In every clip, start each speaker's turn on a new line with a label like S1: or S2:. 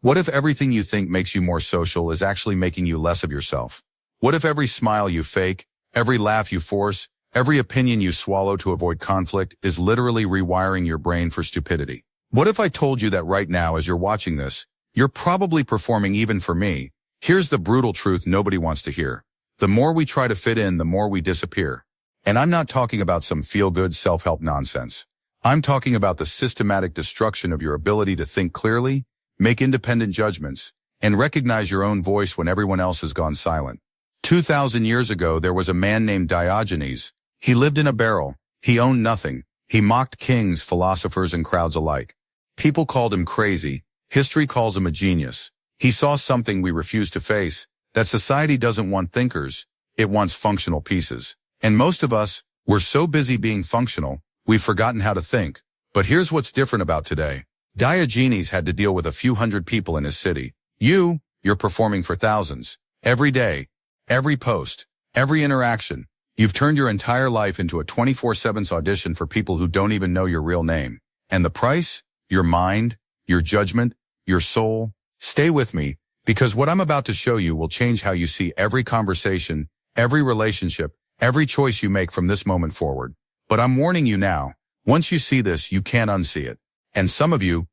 S1: What if everything you think makes you more social is actually making you less of yourself? What if every smile you fake, every laugh you force, every opinion you swallow to avoid conflict is literally rewiring your brain for stupidity? What if I told you that right now as you're watching this, you're probably performing even for me? Here's the brutal truth nobody wants to hear. The more we try to fit in, the more we disappear. And I'm not talking about some feel-good self-help nonsense. I'm talking about the systematic destruction of your ability to think clearly, make independent judgments, and recognize your own voice when everyone else has gone silent. 2,000 years ago, there was a man named Diogenes. He lived in a barrel. He owned nothing. He mocked kings, philosophers, and crowds alike. People called him crazy. History calls him a genius. He saw something we refuse to face, that society doesn't want thinkers, it wants functional pieces. And most of us, we're so busy being functional, we've forgotten how to think. But here's what's different about today. Diogenes had to deal with a few hundred people in his city. You're performing for thousands. Every day, every post, every interaction. You've turned your entire life into a 24/7 audition for people who don't even know your real name. And the price? Your mind, your judgment, your soul. Stay with me, because what I'm about to show you will change how you see every conversation, every relationship, every choice you make from this moment forward. But I'm warning you now, once you see this, you can't unsee it. And some of you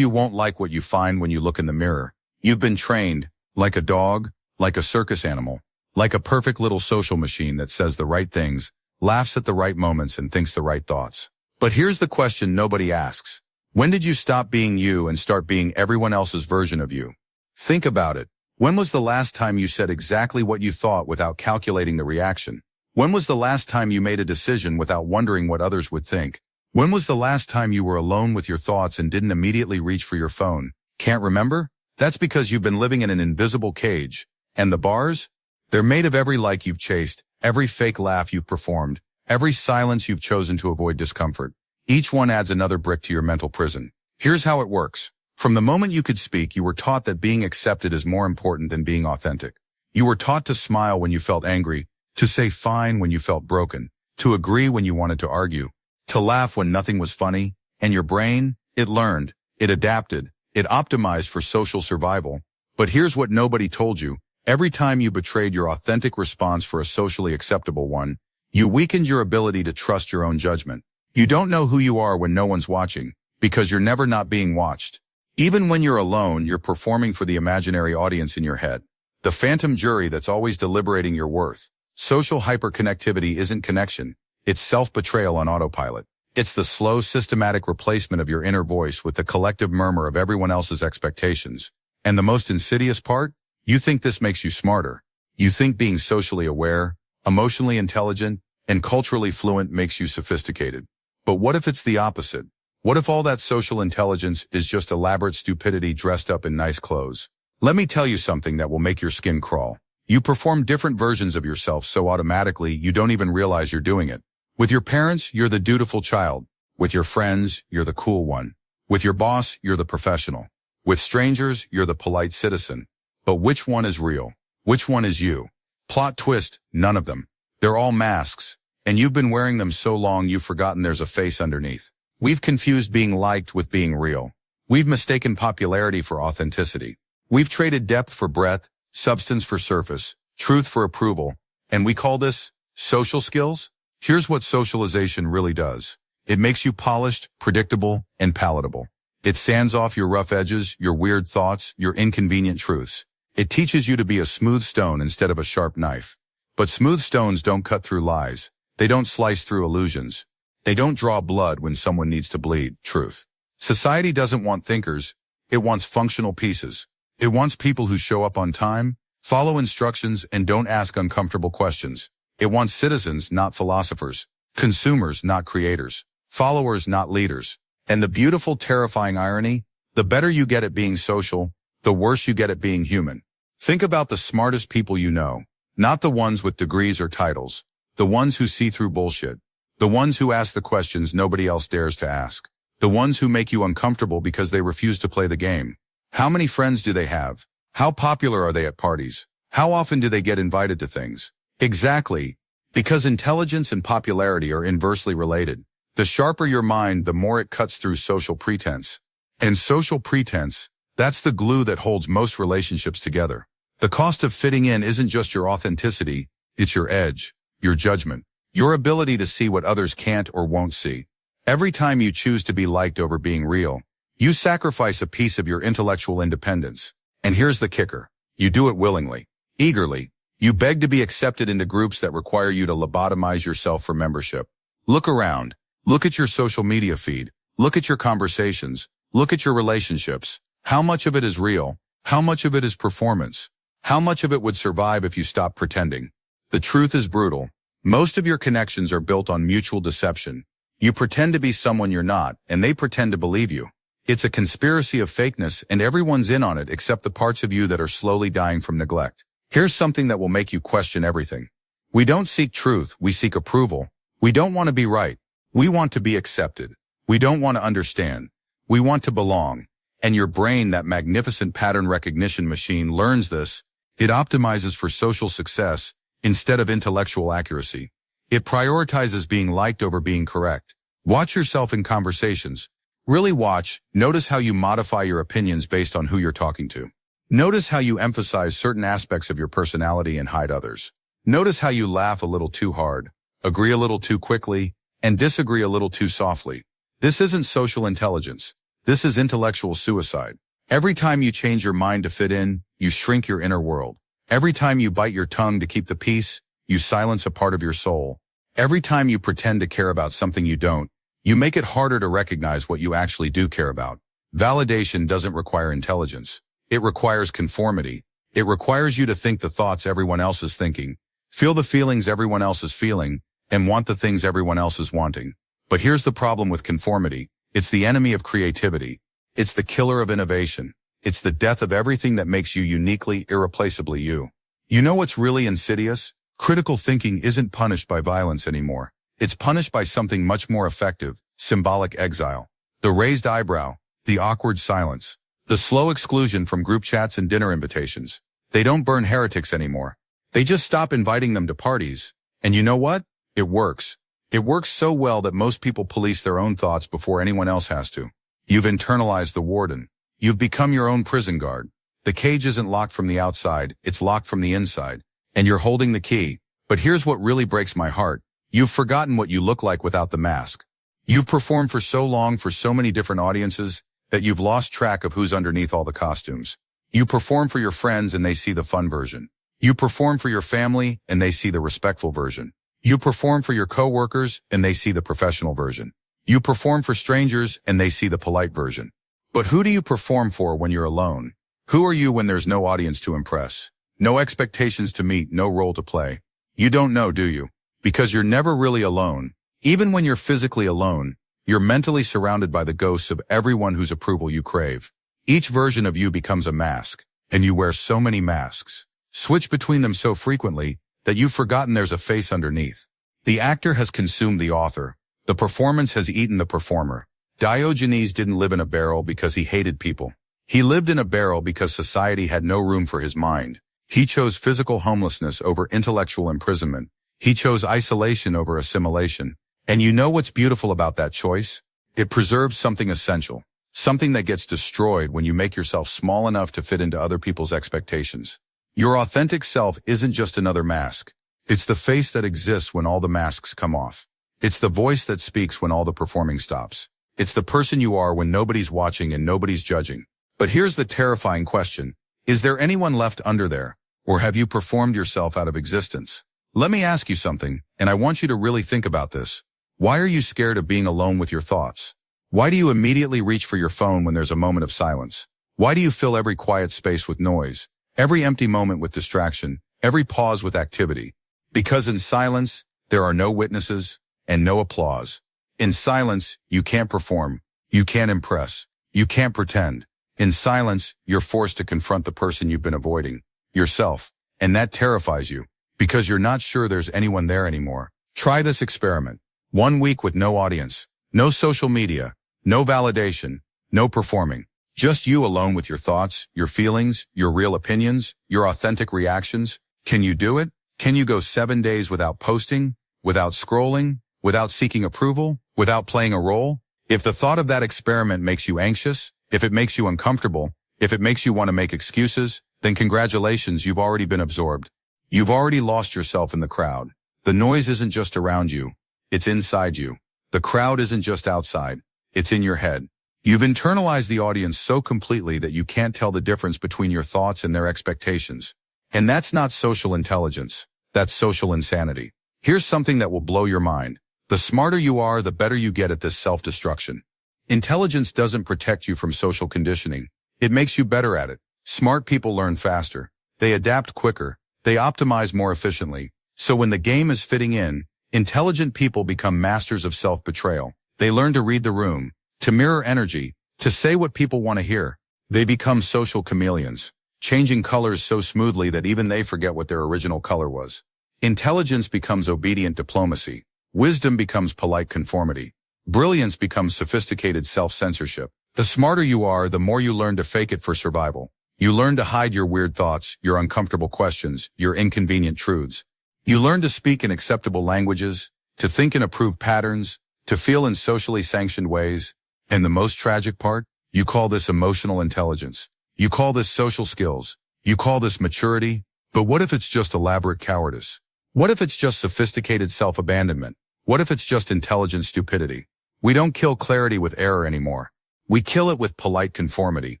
S1: won't like what you find when you look in the mirror. You've been trained, like a dog, like a circus animal, like a perfect little social machine that says the right things, laughs at the right moments, and thinks the right thoughts. But here's the question nobody asks. When did you stop being you and start being everyone else's version of you? Think about it. When was the last time you said exactly what you thought without calculating the reaction? When was the last time you made a decision without wondering what others would think? When was the last time you were alone with your thoughts and didn't immediately reach for your phone? Can't remember? That's because you've been living in an invisible cage. And the bars? They're made of every like you've chased, every fake laugh you've performed, every silence you've chosen to avoid discomfort. Each one adds another brick to your mental prison. Here's how it works. From the moment you could speak, you were taught that being accepted is more important than being authentic. You were taught to smile when you felt angry, to say fine when you felt broken, to agree when you wanted to argue, to laugh when nothing was funny, and your brain, it learned, it adapted, it optimized for social survival. But here's what nobody told you. Every time you betrayed your authentic response for a socially acceptable one, you weakened your ability to trust your own judgment. You don't know who you are when no one's watching, because you're never not being watched. Even when you're alone, you're performing for the imaginary audience in your head, the phantom jury that's always deliberating your worth. Social hyperconnectivity isn't connection. It's self-betrayal on autopilot. It's the slow, systematic replacement of your inner voice with the collective murmur of everyone else's expectations. And the most insidious part? You think this makes you smarter. You think being socially aware, emotionally intelligent, and culturally fluent makes you sophisticated. But what if it's the opposite? What if all that social intelligence is just elaborate stupidity dressed up in nice clothes? Let me tell you something that will make your skin crawl. You perform different versions of yourself so automatically you don't even realize you're doing it. With your parents, you're the dutiful child. With your friends, you're the cool one. With your boss, you're the professional. With strangers, you're the polite citizen. But which one is real? Which one is you? Plot twist, none of them. They're all masks. And you've been wearing them so long you've forgotten there's a face underneath. We've confused being liked with being real. We've mistaken popularity for authenticity. We've traded depth for breadth, substance for surface, truth for approval. And we call this social skills? Here's what socialization really does. It makes you polished, predictable, and palatable. It sands off your rough edges, your weird thoughts, your inconvenient truths. It teaches you to be a smooth stone instead of a sharp knife. But smooth stones don't cut through lies. They don't slice through illusions. They don't draw blood when someone needs to bleed, truth. Society doesn't want thinkers. It wants functional pieces. It wants people who show up on time, follow instructions, and don't ask uncomfortable questions. It wants citizens, not philosophers. Consumers, not creators. Followers, not leaders. And the beautiful, terrifying irony, the better you get at being social, the worse you get at being human. Think about the smartest people you know, not the ones with degrees or titles. The ones who see through bullshit. The ones who ask the questions nobody else dares to ask. The ones who make you uncomfortable because they refuse to play the game. How many friends do they have? How popular are they at parties? How often do they get invited to things? Exactly. Because intelligence and popularity are inversely related. The sharper your mind, the more it cuts through social pretense. And social pretense, That's the glue that holds most relationships together. The cost of fitting in isn't just your authenticity, it's your edge, your judgment, your ability to see what others can't or won't see. Every time you choose to be liked over being real, you sacrifice a piece of your intellectual independence. And here's the kicker. You do it willingly, eagerly. You beg to be accepted into groups that require you to lobotomize yourself for membership. Look around. Look at your social media feed. Look at your conversations. Look at your relationships. How much of it is real? How much of it is performance? How much of it would survive if you stopped pretending? The truth is brutal. Most of your connections are built on mutual deception. You pretend to be someone you're not, and they pretend to believe you. It's a conspiracy of fakeness, and everyone's in on it except the parts of you that are slowly dying from neglect. Here's something that will make you question everything. We don't seek truth, we seek approval. We don't want to be right. We want to be accepted. We don't want to understand. We want to belong. And your brain, that magnificent pattern recognition machine, learns this. It optimizes for social success instead of intellectual accuracy. It prioritizes being liked over being correct. Watch yourself in conversations. Really watch. Notice how you modify your opinions based on who you're talking to. Notice how you emphasize certain aspects of your personality and hide others. Notice how you laugh a little too hard, agree a little too quickly, and disagree a little too softly. This isn't social intelligence. This is intellectual suicide. Every time you change your mind to fit in, you shrink your inner world. Every time you bite your tongue to keep the peace, you silence a part of your soul. Every time you pretend to care about something you don't, you make it harder to recognize what you actually do care about. Validation doesn't require intelligence. It requires conformity. It requires you to think the thoughts everyone else is thinking, feel the feelings everyone else is feeling, and want the things everyone else is wanting. But here's the problem with conformity. It's the enemy of creativity. It's the killer of innovation. It's the death of everything that makes you uniquely, irreplaceably you. You know what's really insidious? Critical thinking isn't punished by violence anymore. It's punished by something much more effective, symbolic exile. The raised eyebrow, the awkward silence, the slow exclusion from group chats and dinner invitations. They don't burn heretics anymore. They just stop inviting them to parties. And you know what? It works. It works so well that most people police their own thoughts before anyone else has to. You've internalized the warden. You've become your own prison guard. The cage isn't locked from the outside, it's locked from the inside. And you're holding the key. But here's what really breaks my heart. You've forgotten what you look like without the mask. You've performed for so long for so many different audiences that you've lost track of who's underneath all the costumes. You perform for your friends and they see the fun version. You perform for your family and they see the respectful version. You perform for your coworkers and they see the professional version. You perform for strangers and they see the polite version. But who do you perform for when you're alone? Who are you when there's no audience to impress? No expectations to meet, no role to play. You don't know, do you? Because you're never really alone. Even when you're physically alone, you're mentally surrounded by the ghosts of everyone whose approval you crave. Each version of you becomes a mask, and you wear so many masks. Switch between them so frequently that you've forgotten there's a face underneath. The actor has consumed the author. The performance has eaten the performer. Diogenes didn't live in a barrel because he hated people. He lived in a barrel because society had no room for his mind. He chose physical homelessness over intellectual imprisonment. He chose isolation over assimilation. And you know what's beautiful about that choice? It preserves something essential, something that gets destroyed when you make yourself small enough to fit into other people's expectations. Your authentic self isn't just another mask. It's the face that exists when all the masks come off. It's the voice that speaks when all the performing stops. It's the person you are when nobody's watching and nobody's judging. But here's the terrifying question. Is there anyone left under there? Or have you performed yourself out of existence? Let me ask you something, and I want you to really think about this. Why are you scared of being alone with your thoughts? Why do you immediately reach for your phone when there's a moment of silence? Why do you fill every quiet space with noise, every empty moment with distraction, every pause with activity? Because in silence, there are no witnesses and no applause. In silence, you can't perform, you can't impress, you can't pretend. In silence, you're forced to confront the person you've been avoiding, yourself, and that terrifies you because you're not sure there's anyone there anymore. Try this experiment. 1 week with no audience, no social media, no validation, no performing. Just you alone with your thoughts, your feelings, your real opinions, your authentic reactions. Can you do it? Can you go 7 days without posting, without scrolling, without seeking approval, without playing a role? If the thought of that experiment makes you anxious, if it makes you uncomfortable, If it makes you want to make excuses, then congratulations, you've already been absorbed. You've already lost yourself in the crowd. The noise isn't just around you, it's inside you. The crowd isn't just outside, it's in your head. You've internalized the audience so completely that you can't tell the difference between your thoughts and their expectations. And that's not social intelligence, that's social insanity. Here's something that will blow your mind. The smarter you are, the better you get at this self-destruction. Intelligence doesn't protect you from social conditioning. It makes you better at it. Smart people learn faster. They adapt quicker. They optimize more efficiently. So when the game is fitting in, intelligent people become masters of self-betrayal. They learn to read the room, to mirror energy, to say what people want to hear. They become social chameleons, changing colors so smoothly that even they forget what their original color was. Intelligence becomes obedient diplomacy. Wisdom becomes polite conformity. Brilliance becomes sophisticated self-censorship. The smarter you are, the more you learn to fake it for survival. You learn to hide your weird thoughts, your uncomfortable questions, your inconvenient truths. You learn to speak in acceptable languages, to think in approved patterns, to feel in socially sanctioned ways. And the most tragic part? You call this emotional intelligence. You call this social skills. You call this maturity. But what if it's just elaborate cowardice? What if it's just sophisticated self-abandonment? What if it's just intelligent stupidity? We don't kill clarity with error anymore. We kill it with polite conformity.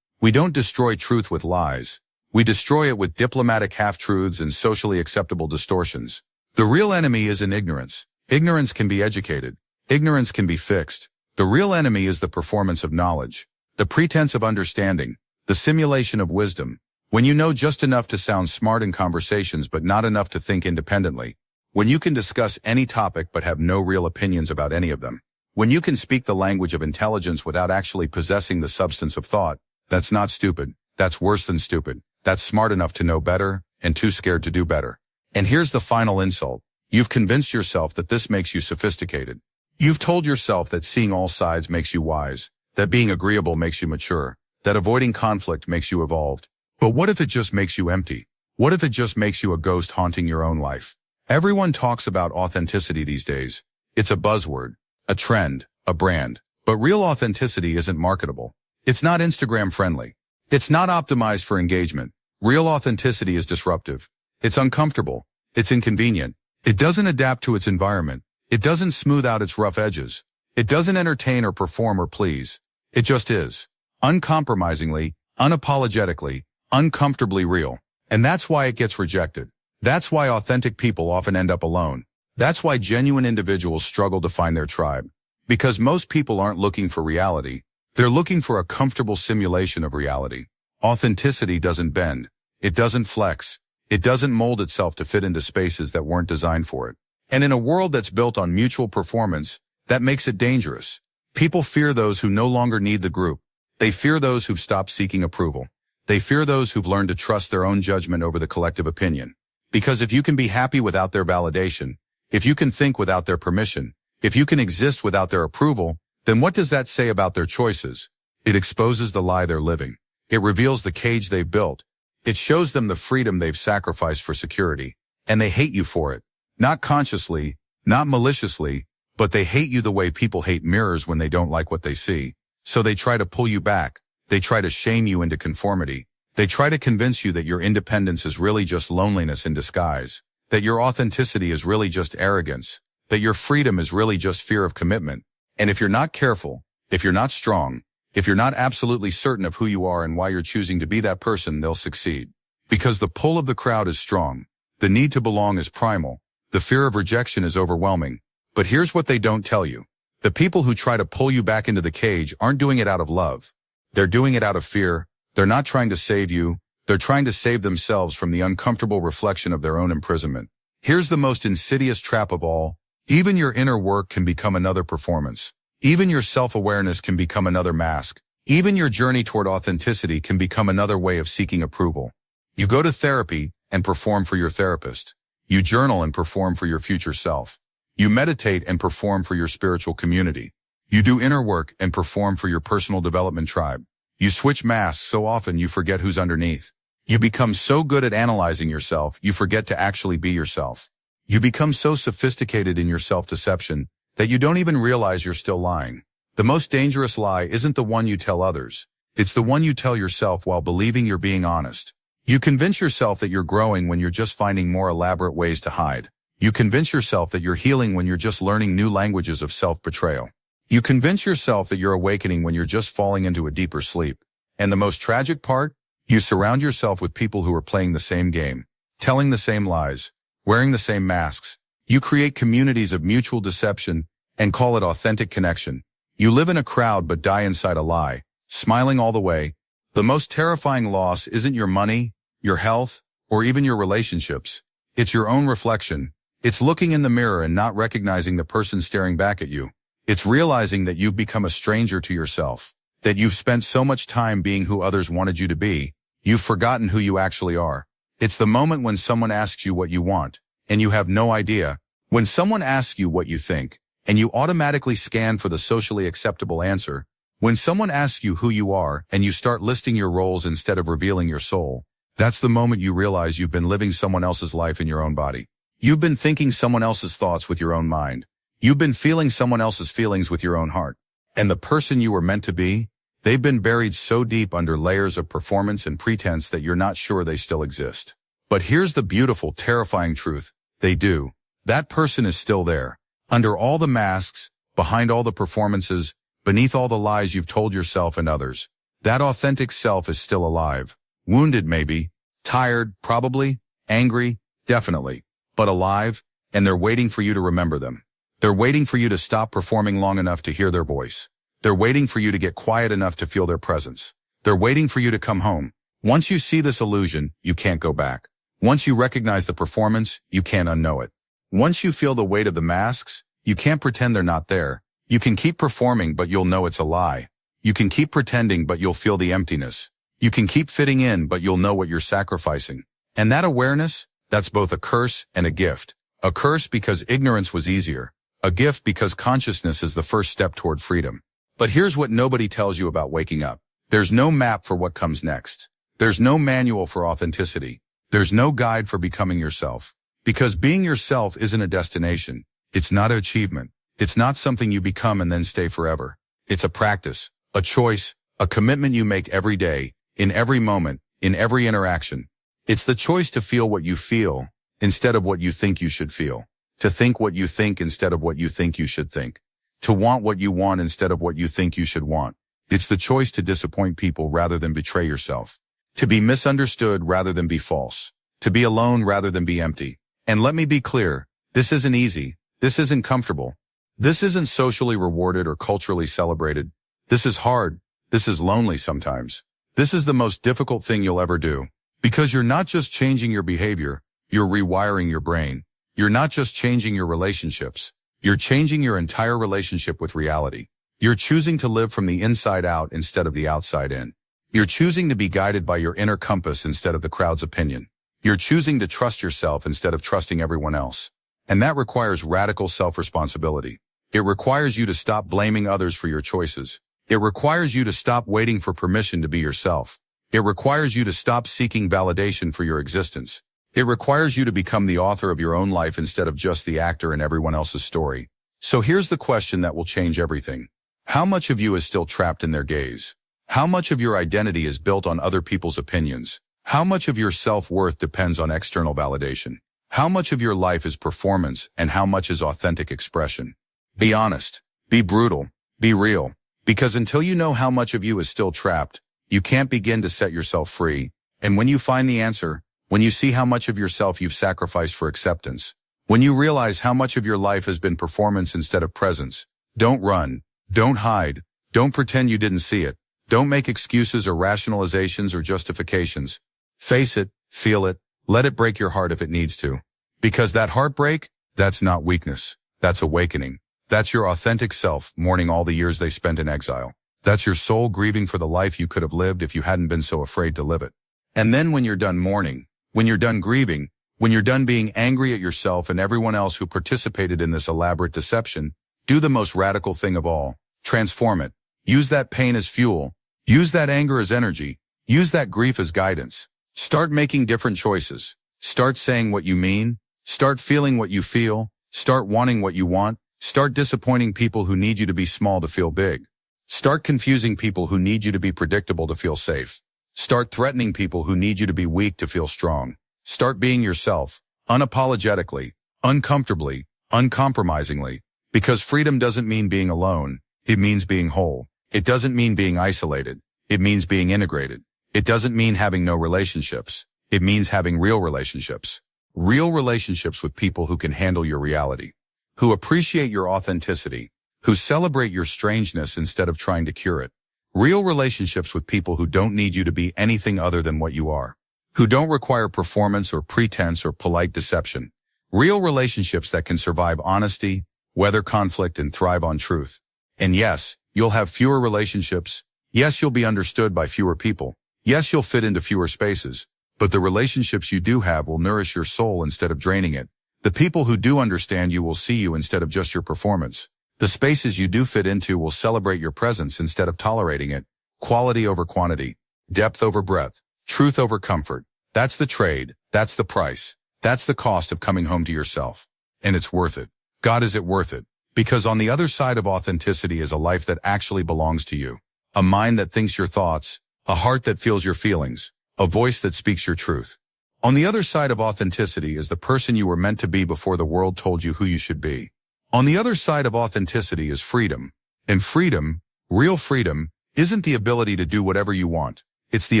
S1: We don't destroy truth with lies. We destroy it with diplomatic half-truths and socially acceptable distortions. The real enemy isn't ignorance. Ignorance can be educated. Ignorance can be fixed. The real enemy is the performance of knowledge, the pretense of understanding, the simulation of wisdom. When you know just enough to sound smart in conversations but not enough to think independently. When you can discuss any topic but have no real opinions about any of them. When you can speak the language of intelligence without actually possessing the substance of thought. That's not stupid. That's worse than stupid. That's smart enough to know better and too scared to do better. And here's the final insult. You've convinced yourself that this makes you sophisticated. You've told yourself that seeing all sides makes you wise, that being agreeable makes you mature, that avoiding conflict makes you evolved. But what if it just makes you empty? What if it just makes you a ghost haunting your own life? Everyone talks about authenticity these days. It's a buzzword, a trend, a brand. But real authenticity isn't marketable. It's not Instagram friendly. It's not optimized for engagement. Real authenticity is disruptive. It's uncomfortable. It's inconvenient. It doesn't adapt to its environment. It doesn't smooth out its rough edges. It doesn't entertain or perform or please. It just is. Uncompromisingly, unapologetically, uncomfortably real. And that's why it gets rejected. That's why authentic people often end up alone. That's why genuine individuals struggle to find their tribe. Because most people aren't looking for reality. They're looking for a comfortable simulation of reality. Authenticity doesn't bend. It doesn't flex. It doesn't mold itself to fit into spaces that weren't designed for it. And in a world that's built on mutual performance, that makes it dangerous. People fear those who no longer need the group. They fear those who've stopped seeking approval. They fear those who've learned to trust their own judgment over the collective opinion. Because if you can be happy without their validation, if you can think without their permission, if you can exist without their approval, then what does that say about their choices? It exposes the lie they're living. It reveals the cage they've built. It shows them the freedom they've sacrificed for security. And they hate you for it. Not consciously, not maliciously, but they hate you the way people hate mirrors when they don't like what they see. So they try to pull you back. They try to shame you into conformity. They try to convince you that your independence is really just loneliness in disguise, that your authenticity is really just arrogance, that your freedom is really just fear of commitment. And if you're not careful, if you're not strong, if you're not absolutely certain of who you are and why you're choosing to be that person, they'll succeed. Because the pull of the crowd is strong. The need to belong is primal. The fear of rejection is overwhelming. But here's what they don't tell you. The people who try to pull you back into the cage aren't doing it out of love. They're doing it out of fear. They're not trying to save you. They're trying to save themselves from the uncomfortable reflection of their own imprisonment. Here's the most insidious trap of all. Even your inner work can become another performance. Even your self-awareness can become another mask. Even your journey toward authenticity can become another way of seeking approval. You go to therapy and perform for your therapist. You journal and perform for your future self. You meditate and perform for your spiritual community. You do inner work and perform for your personal development tribe. You switch masks so often you forget who's underneath. You become so good at analyzing yourself, you forget to actually be yourself. You become so sophisticated in your self-deception that you don't even realize you're still lying. The most dangerous lie isn't the one you tell others. It's the one you tell yourself while believing you're being honest. You convince yourself that you're growing when you're just finding more elaborate ways to hide. You convince yourself that you're healing when you're just learning new languages of self-betrayal. You convince yourself that you're awakening when you're just falling into a deeper sleep. And the most tragic part? You surround yourself with people who are playing the same game, telling the same lies, wearing the same masks. You create communities of mutual deception and call it authentic connection. You live in a crowd but die inside a lie, smiling all the way. The most terrifying loss isn't your money, your health, or even your relationships. It's your own reflection. It's looking in the mirror and not recognizing the person staring back at you. It's realizing that you've become a stranger to yourself, that you've spent so much time being who others wanted you to be, you've forgotten who you actually are. It's the moment when someone asks you what you want, and you have no idea. When someone asks you what you think, and you automatically scan for the socially acceptable answer. When someone asks you who you are, and you start listing your roles instead of revealing your soul, that's the moment you realize you've been living someone else's life in your own body. You've been thinking someone else's thoughts with your own mind. You've been feeling someone else's feelings with your own heart. And the person you were meant to be, they've been buried so deep under layers of performance and pretense that you're not sure they still exist. But here's the beautiful, terrifying truth. They do. That person is still there. Under all the masks, behind all the performances, beneath all the lies you've told yourself and others. That authentic self is still alive. Wounded maybe, tired, probably, angry, definitely, but alive, and they're waiting for you to remember them. They're waiting for you to stop performing long enough to hear their voice. They're waiting for you to get quiet enough to feel their presence. They're waiting for you to come home. Once you see this illusion, you can't go back. Once you recognize the performance, you can't unknow it. Once you feel the weight of the masks, you can't pretend they're not there. You can keep performing, but you'll know it's a lie. You can keep pretending, but you'll feel the emptiness. You can keep fitting in, but you'll know what you're sacrificing. And that awareness, that's both a curse and a gift. A curse because ignorance was easier. A gift because consciousness is the first step toward freedom. But here's what nobody tells you about waking up. There's no map for what comes next. There's no manual for authenticity. There's no guide for becoming yourself. Because being yourself isn't a destination. It's not an achievement. It's not something you become and then stay forever. It's a practice, a choice, a commitment you make every day, in every moment, in every interaction. It's the choice to feel what you feel instead of what you think you should feel. To think what you think instead of what you think you should think. To want what you want instead of what you think you should want. It's the choice to disappoint people rather than betray yourself. To be misunderstood rather than be false. To be alone rather than be empty. And let me be clear, this isn't easy. This isn't comfortable. This isn't socially rewarded or culturally celebrated. This is hard. This is lonely sometimes. This is the most difficult thing you'll ever do. Because you're not just changing your behavior, you're rewiring your brain. You're not just changing your relationships. You're changing your entire relationship with reality. You're choosing to live from the inside out instead of the outside in. You're choosing to be guided by your inner compass instead of the crowd's opinion. You're choosing to trust yourself instead of trusting everyone else. And that requires radical self-responsibility. It requires you to stop blaming others for your choices. It requires you to stop waiting for permission to be yourself. It requires you to stop seeking validation for your existence. It requires you to become the author of your own life instead of just the actor in everyone else's story. So here's the question that will change everything. How much of you is still trapped in their gaze? How much of your identity is built on other people's opinions? How much of your self-worth depends on external validation? How much of your life is performance and how much is authentic expression? Be honest. Be brutal. Be real. Because until you know how much of you is still trapped, you can't begin to set yourself free. And when you find the answer, when you see how much of yourself you've sacrificed for acceptance, when you realize how much of your life has been performance instead of presence, don't run, don't hide, don't pretend you didn't see it, don't make excuses or rationalizations or justifications. Face it, feel it, let it break your heart if it needs to. Because that heartbreak, that's not weakness, that's awakening. That's your authentic self mourning all the years they spent in exile. That's your soul grieving for the life you could have lived if you hadn't been so afraid to live it. And then when you're done mourning, when you're done grieving, when you're done being angry at yourself and everyone else who participated in this elaborate deception, do the most radical thing of all. Transform it. Use that pain as fuel. Use that anger as energy. Use that grief as guidance. Start making different choices. Start saying what you mean. Start feeling what you feel. Start wanting what you want. Start disappointing people who need you to be small to feel big. Start confusing people who need you to be predictable to feel safe. Start threatening people who need you to be weak to feel strong. Start being yourself, unapologetically, uncomfortably, uncompromisingly, because freedom doesn't mean being alone. It means being whole. It doesn't mean being isolated. It means being integrated. It doesn't mean having no relationships. It means having real relationships. Real relationships with people who can handle your reality, who appreciate your authenticity, who celebrate your strangeness instead of trying to cure it. Real relationships with people who don't need you to be anything other than what you are, who don't require performance or pretense or polite deception. Real relationships that can survive honesty, weather conflict, and thrive on truth. And yes, you'll have fewer relationships. Yes, you'll be understood by fewer people. Yes, you'll fit into fewer spaces. But the relationships you do have will nourish your soul instead of draining it. The people who do understand you will see you instead of just your performance. The spaces you do fit into will celebrate your presence instead of tolerating it. Quality over quantity. Depth over breadth. Truth over comfort. That's the trade. That's the price. That's the cost of coming home to yourself. And it's worth it. God, is it worth it? Because on the other side of authenticity is a life that actually belongs to you. A mind that thinks your thoughts. A heart that feels your feelings. A voice that speaks your truth. On the other side of authenticity is the person you were meant to be before the world told you who you should be. On the other side of authenticity is freedom. And freedom, real freedom, isn't the ability to do whatever you want. It's the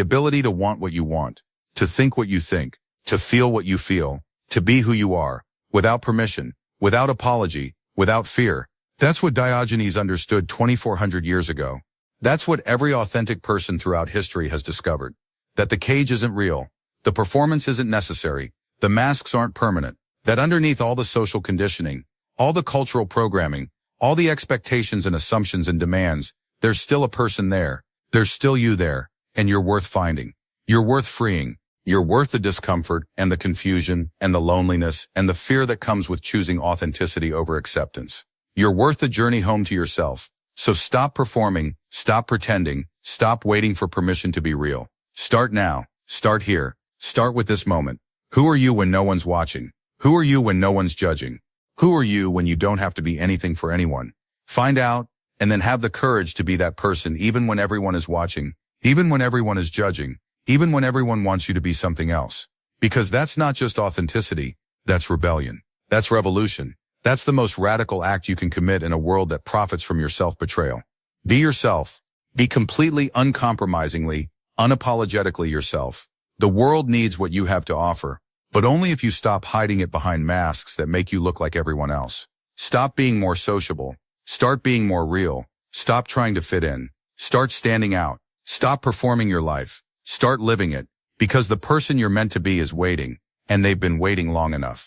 S1: ability to want what you want, to think what you think, to feel what you feel, to be who you are, without permission, without apology, without fear. That's what Diogenes understood 2,400 years ago. That's what every authentic person throughout history has discovered. That the cage isn't real. The performance isn't necessary. The masks aren't permanent. That underneath all the social conditioning, all the cultural programming, all the expectations and assumptions and demands, there's still a person there. There's still you there, and you're worth finding. You're worth freeing. You're worth the discomfort and the confusion and the loneliness and the fear that comes with choosing authenticity over acceptance. You're worth the journey home to yourself. So stop performing, stop pretending, stop waiting for permission to be real. Start now. Start here. Start with this moment. Who are you when no one's watching? Who are you when no one's judging? Who are you when you don't have to be anything for anyone? Find out, and then have the courage to be that person even when everyone is watching, even when everyone is judging, even when everyone wants you to be something else. Because that's not just authenticity, that's rebellion. That's revolution. That's the most radical act you can commit in a world that profits from your self-betrayal. Be yourself. Be completely uncompromisingly, unapologetically yourself. The world needs what you have to offer, but only if you stop hiding it behind masks that make you look like everyone else. Stop being more sociable. Start being more real. Stop trying to fit in. Start standing out. Stop performing your life. Start living it, because the person you're meant to be is waiting, and they've been waiting long enough.